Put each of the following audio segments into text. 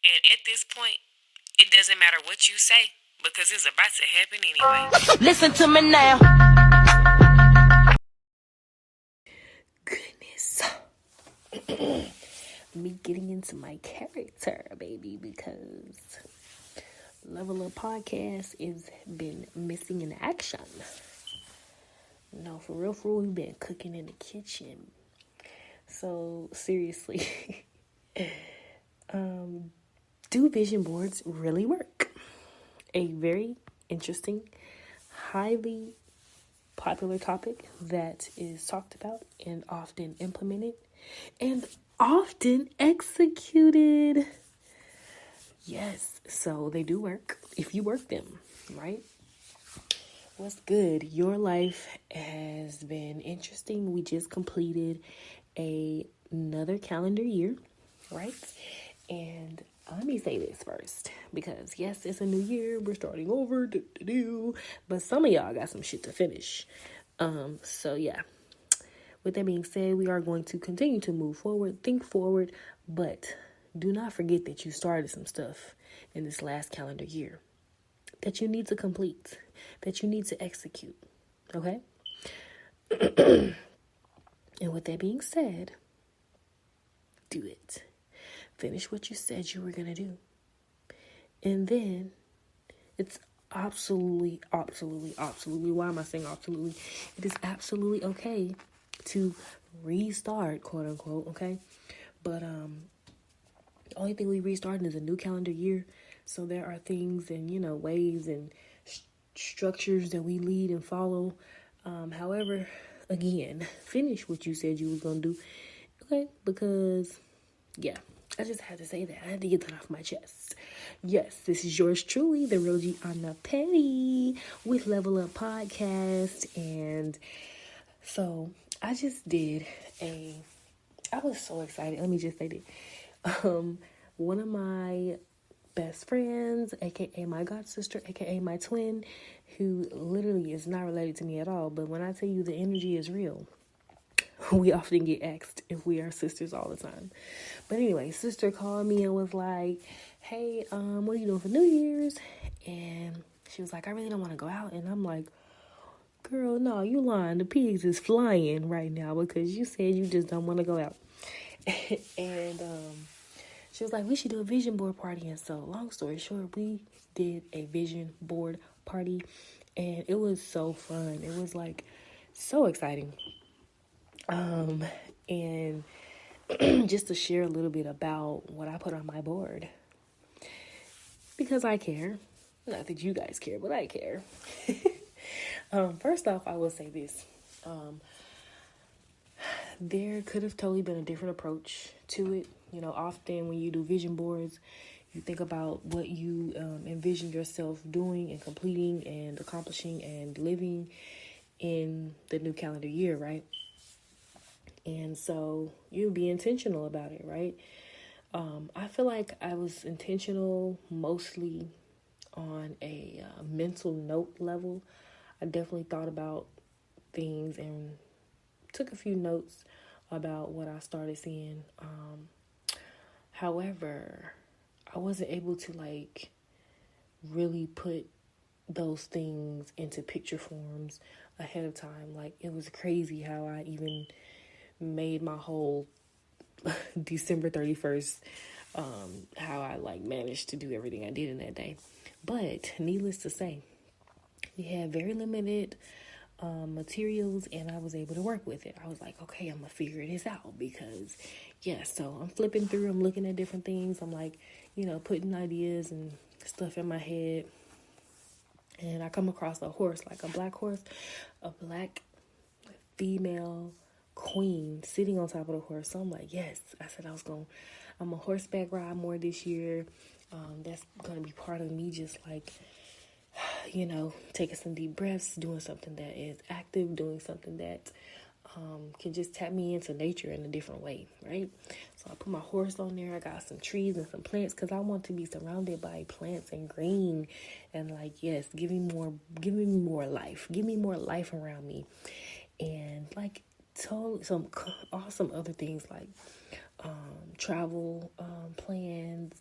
And at this point, it doesn't matter what you say because it's about to happen anyway. Listen to me now. Goodness. Me getting into my character, baby, because Level Up Podcast has been missing in action. No, for real, we've been cooking in the kitchen. So, seriously, do vision boards really work? A very interesting, highly popular topic that is talked about and often implemented and often executed. Yes, so they do work if you work them, right? What's good? Your life has been interesting. We just completed another calendar year, right? And let me say this first, because yes, it's a new year. We're starting over, but some of y'all got some shit to finish. So yeah. With that being said, we are going to continue to move forward, think forward, but do not forget that you started some stuff in this last calendar year that you need to complete, that you need to execute, okay? And with that being said, do it. Finish what you said you were going to do. And then it's absolutely, why am I saying absolutely? It is absolutely okay to restart, quote unquote, okay? But the only thing we restarting is a new calendar year. So there are things and, ways and structures that we lead and follow. However, again, finish what you said you was going to do, okay? Because, yeah, I just had to say that. I had to get that off my chest. Yes, this is yours truly, the Real Jeanna Petty with Level Up Podcast. And so I just did I was so excited. Let me just say that. One of my best friends, aka my god sister, aka my twin, who literally is not related to me at all, but when I tell you the energy is real, we often get asked if we are sisters all the time. But anyway, sister called me and was like, hey, what are you doing for New Year's? And she was like, I really don't want to go out. And I'm like, girl, no, you lying. The pigs is flying right now because you said you just don't want to go out. And she was like, we should do a vision board party. And so, long story short, we did a vision board party. And it was so fun. It was like so exciting. And just to share a little bit about what I put on my board. Because I care. Not that you guys care, but I care. First off, I will say this. There could have totally been a different approach to it. Often when you do vision boards, you think about what you envision yourself doing and completing and accomplishing and living in the new calendar year, right? And so you be intentional about it, right? I feel like I was intentional mostly on a mental note level. I definitely thought about things and took a few notes about what I started seeing. However, I wasn't able to really put those things into picture forms ahead of time. It was crazy how I even made my whole December 31st, how I managed to do everything I did in that day. But needless to say, we had very limited materials and I was able to work with it. I was like, okay, I'm gonna figure this out because so I'm flipping through, I'm looking at different things. I'm putting ideas and stuff in my head. And I come across a horse, a black horse, a black female queen sitting on top of the horse. So I'm like, yes. I said I'm a horseback ride more this year. That's going to be part of me just taking some deep breaths, doing something that is active, doing something that can just tap me into nature in a different way, right? So I put my horse on there. I got some trees and some plants because I want to be surrounded by plants and green and give me more life. Give me more life around me. And some awesome other things travel plans,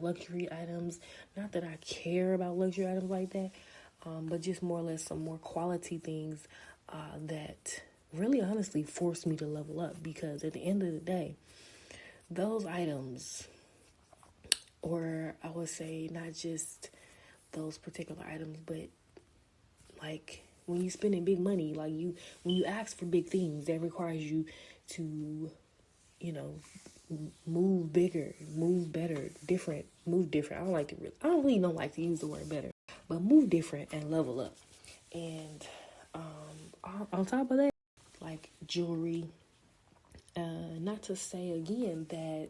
luxury items. Not that I care about luxury items like that, but just more or less some more quality things that really honestly forced me to level up, because at the end of the day, those items, or I would say not just those particular items, but like when you spending big money, like when you ask for big things, that requires you to, you know, move bigger, move better, different, move different. I don't really don't like to use the word better, but move different and level up. And on top of that, like jewelry, not to say again that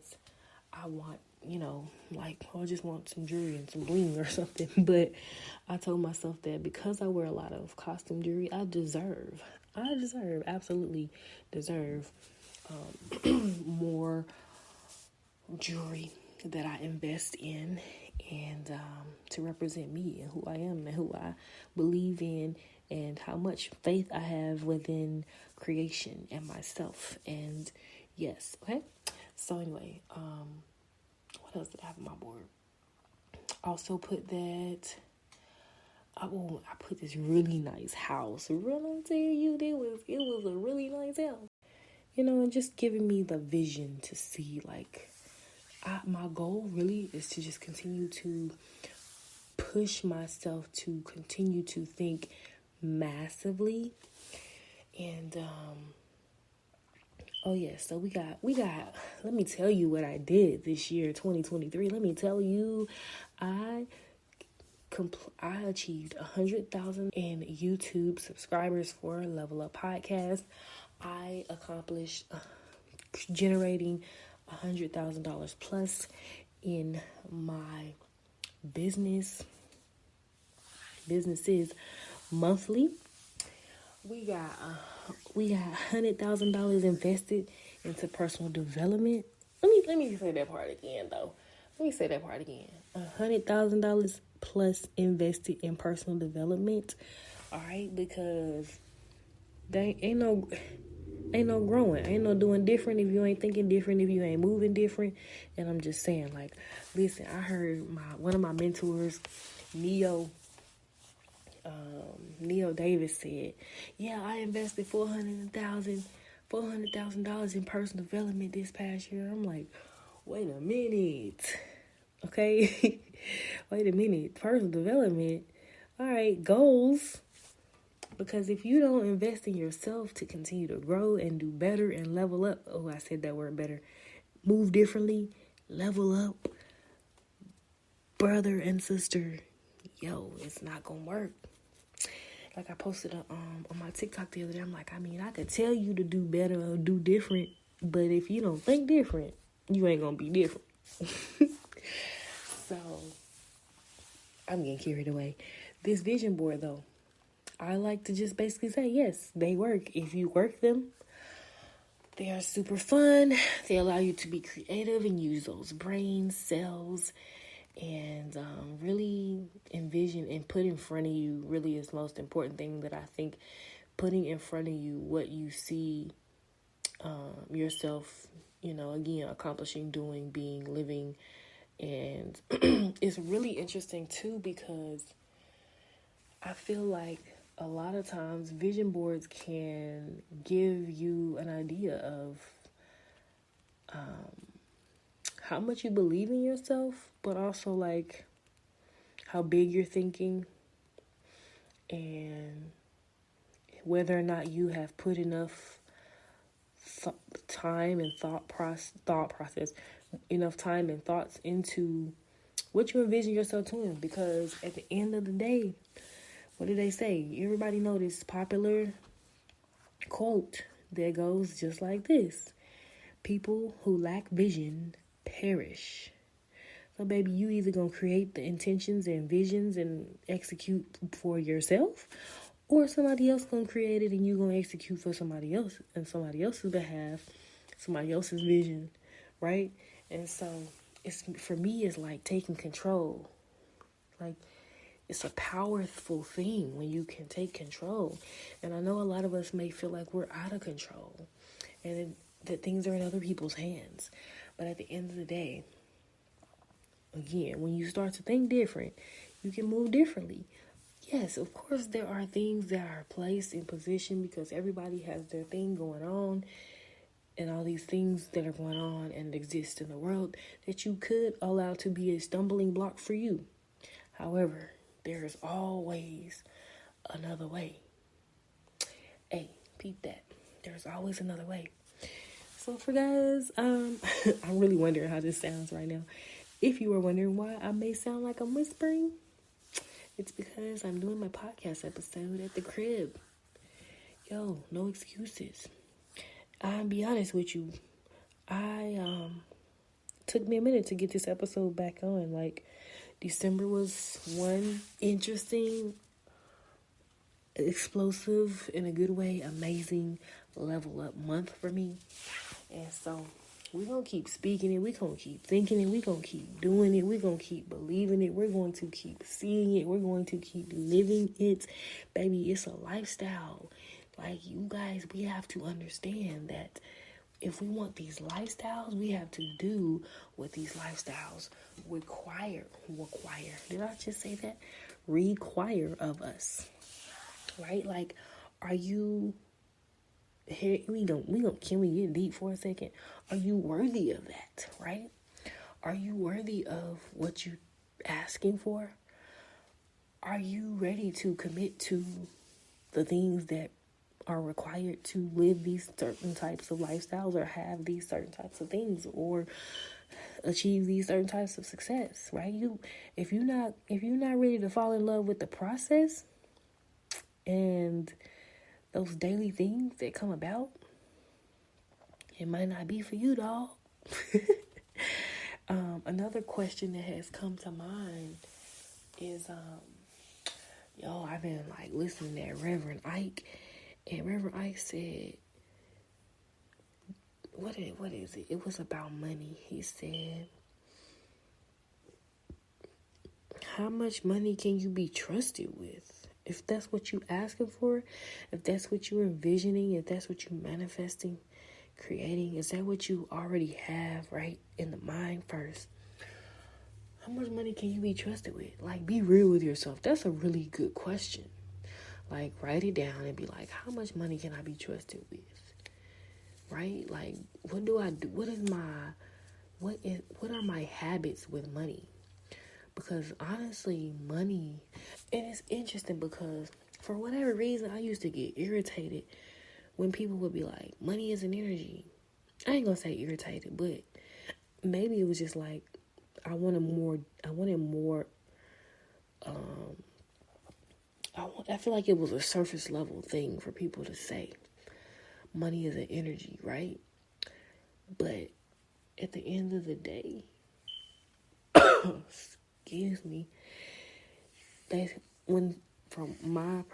I want, like, I just want some jewelry and some bling or something. But I told myself that because I wear a lot of costume jewelry, absolutely deserve more jewelry that I invest in, and to represent me and who I am and who I believe in, and how much faith I have within creation and myself. And yes, okay. So anyway, what else did I have on my board? Also put that. I put this really nice house. Really, tell you, it was a really nice house. And just giving me the vision to see, like, my goal really is to just continue to push myself to continue to think massively. And oh yeah, so we got let me tell you what I did this year, 2023. Let me tell you, I achieved 100,000 in YouTube subscribers for Level Up Podcast. I accomplished generating $100,000 plus in my businesses monthly. We got $100,000 invested into personal development. Let me say that part again, though. $100,000 plus invested in personal development. All right, because they ain't no growing, ain't no doing different if you ain't thinking different, if you ain't moving different. And I'm just saying, like, listen, I heard one of my mentors, Neo Davis, said, yeah, I invested $400,000 in personal development this past year. I'm like, wait a minute, okay? Wait a minute, personal development. All right, goals. Because if you don't invest in yourself to continue to grow and do better and level up, oh, I said that word better, move differently, level up, brother and sister, yo, it's not gonna work. Like I posted on my TikTok the other day, I'm like, I could tell you to do better or do different, but if you don't think different, you ain't gonna be different. So, I'm getting carried away. This vision board, though, I like to just basically say, yes, they work. If you work them, they are super fun. They allow you to be creative and use those brain cells, and really envision and put in front of you really is the most important thing that I think. Putting in front of you what you see yourself, again, accomplishing, doing, being, living. And it's really interesting too, because I feel like a lot of times vision boards can give you an idea of how much you believe in yourself, but also like how big you're thinking, and whether or not you have put enough time and thought process, enough time and thoughts into what you envision yourself doing. Because at the end of the day, what do they say? Everybody know this popular quote that goes just like this: people who lack vision perish. So baby, you either gonna create the intentions and visions and execute for yourself, or somebody else gonna create it and you gonna execute for somebody else and somebody else's behalf, somebody else's vision, right? And so for me, it's like taking control. Like, it's a powerful thing when you can take control. And I know a lot of us may feel like we're out of control and that things are in other people's hands. But at the end of the day, Again, when you start to think different, you can move differently. Yes, of course, there are things that are placed in position because everybody has their thing going on, and all these things that are going on and exist in the world that you could allow to be a stumbling block for you. However, there is always another way. Hey, peep that. There's always another way. So for guys, I'm really wondering how this sounds right now. If you were wondering why I may sound like I'm whispering, it's because I'm doing my podcast episode at the crib. Yo, no excuses. I'll be honest with you. I took me a minute to get this episode back on. Like, December was one interesting, explosive, in a good way, amazing level up month for me. And so we're going to keep speaking it. We're going to keep thinking it. We're going to keep doing it. We're going to keep believing it. We're going to keep seeing it. We're going to keep living it. Baby, it's a lifestyle. Like, you guys, we have to understand that if we want these lifestyles, we have to do what these lifestyles require. Did I just say that? Require of us. Right? Like, are you... Here can we get deep for a second? Are you worthy of that, right? Are you worthy of what you're asking for? Are you ready to commit to the things that are required to live these certain types of lifestyles, or have these certain types of things, or achieve these certain types of success, right? If you're not ready to fall in love with the process and those daily things that come about, it might not be for you, dog. Another question that has come to mind is, I've been like listening to Reverend Ike, and Reverend Ike said, what is it? It was about money. He said, how much money can you be trusted with? If that's what you're asking for, if that's what you're envisioning, if that's what you're manifesting, creating, is that what you already have right in the mind first? How much money can you be trusted with? Like, be real with yourself. That's a really good question. Like, write it down and be like, how much money can I be trusted with? Right? Like, what do I do? What are my habits with money? Because honestly, money, and it's interesting because for whatever reason, I used to get irritated when people would be like, money is an energy. I ain't gonna say irritated, but maybe it was just like, I wanted more, I feel like it was a surface level thing for people to say. Money is an energy, right? But at the end of the day, excuse me, from my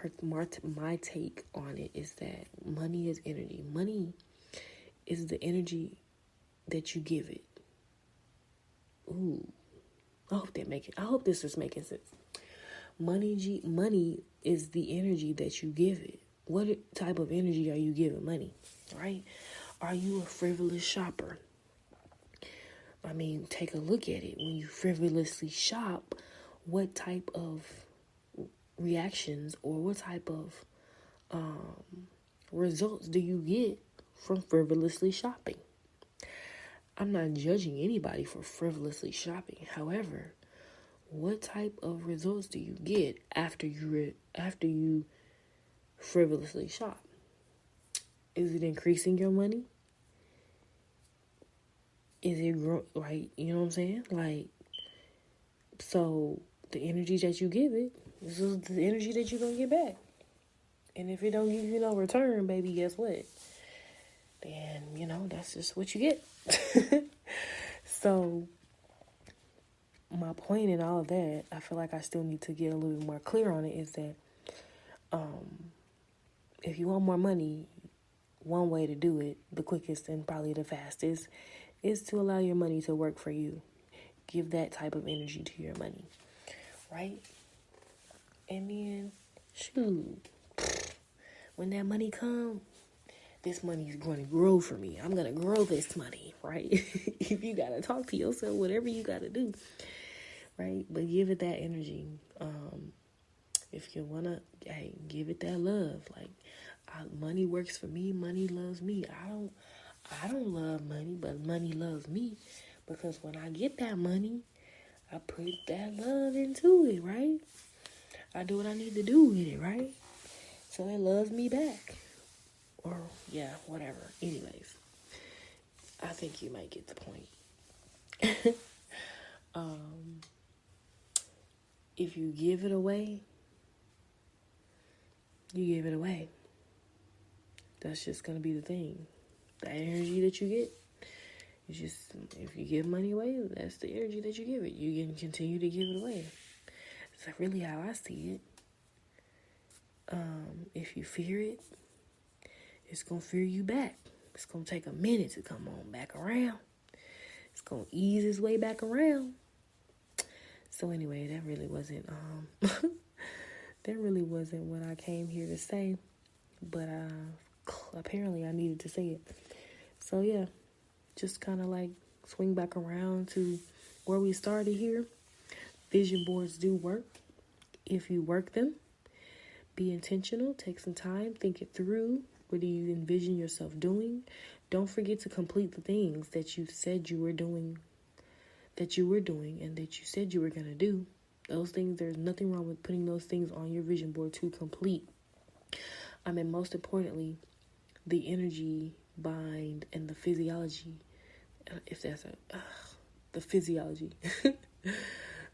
take on it is that money is energy. Money is the energy that you give it. Ooh, I hope this is making sense. Money is the energy that you give it. What type of energy are you giving money, right? Are you a frivolous shopper? I mean, take a look at it. When you frivolously shop, what type of reactions or what type of results do you get from frivolously shopping? I'm not judging anybody for frivolously shopping. However, what type of results do you get after you frivolously shop? Is it increasing your money? Is it right? You know what I'm saying? Like, so the energy that you give it is the energy that you're gonna get back. And if it don't give you no return, baby, guess what? Then, that's just what you get. So my point in all of that, I feel like I still need to get a little bit more clear on it, is that if you want more money, one way to do it, the quickest and probably the fastest, is to allow your money to work for you. Give that type of energy to your money, right? And then, shoot, when that money comes, this money is going to grow for me. I'm going to grow this money, right? If you got to talk to yourself, whatever you got to do. right? But give it that energy. If you wanna, hey, give it that love. Like, money works for me. Money loves me. I don't love money, but money loves me, because when I get that money, I put that love into it, right? I do what I need to do with it, right? So it loves me back. Or, yeah, whatever. Anyways, I think you might get the point. If you give it away, you give it away. That's just going to be the thing. The energy that you get, it's just, if you give money away, that's the energy that you give it. You can continue to give it away. It's like really how I see it. If you fear it, it's going to fear you back. It's going to take a minute to come on back around. It's going to ease its way back around. So anyway, that really wasn't what I came here to say, but apparently I needed to say it. So yeah, just kind of like swing back around to where we started here. Vision boards do work if you work them. Be intentional, take some time, think it through. What do you envision yourself doing? Don't forget to complete the things that you said you were doing, and that you said you were going to do. Those things, there's nothing wrong with putting those things on your vision board to complete. I mean, most importantly, the energy bind and the physiology, the physiology,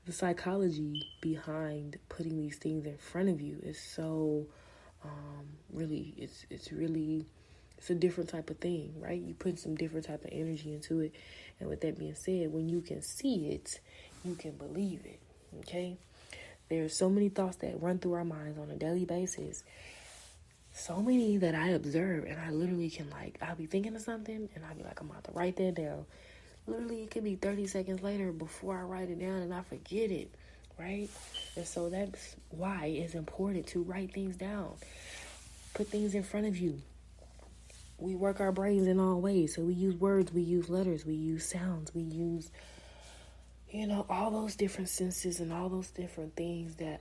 the psychology behind putting these things in front of you is so, really, it's a different type of thing, right? You put some different type of energy into it. And with that being said, when you can see it, you can believe it, okay? There are so many thoughts that run through our minds on a daily basis. So many that I observe, and I literally can, I'll be thinking of something, and I'll be like, I'm about to write that down. Literally, it could be 30 seconds later before I write it down, and I forget it, right? And so that's why it's important to write things down. Put things in front of you. We work our brains in all ways. So we use words, we use letters, we use sounds, we use, all those different senses and all those different things that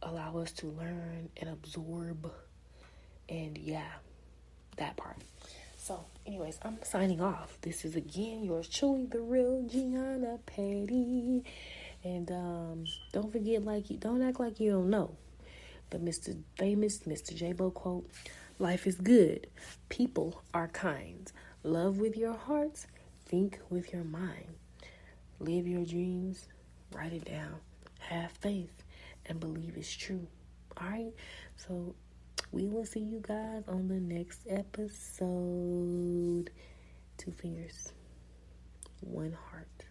allow us to learn and absorb. And yeah, that part. So anyways, I'm signing off. This is again yours truly, the Real Jeanna Petty. And don't forget, don't act like you don't know the famous Mr. J-Bo quote: life is good. People are kind. Love with your heart. Think with your mind. Live your dreams. Write it down. Have faith and believe it's true. All right? So we will see you guys on the next episode. 2 fingers. 1 heart.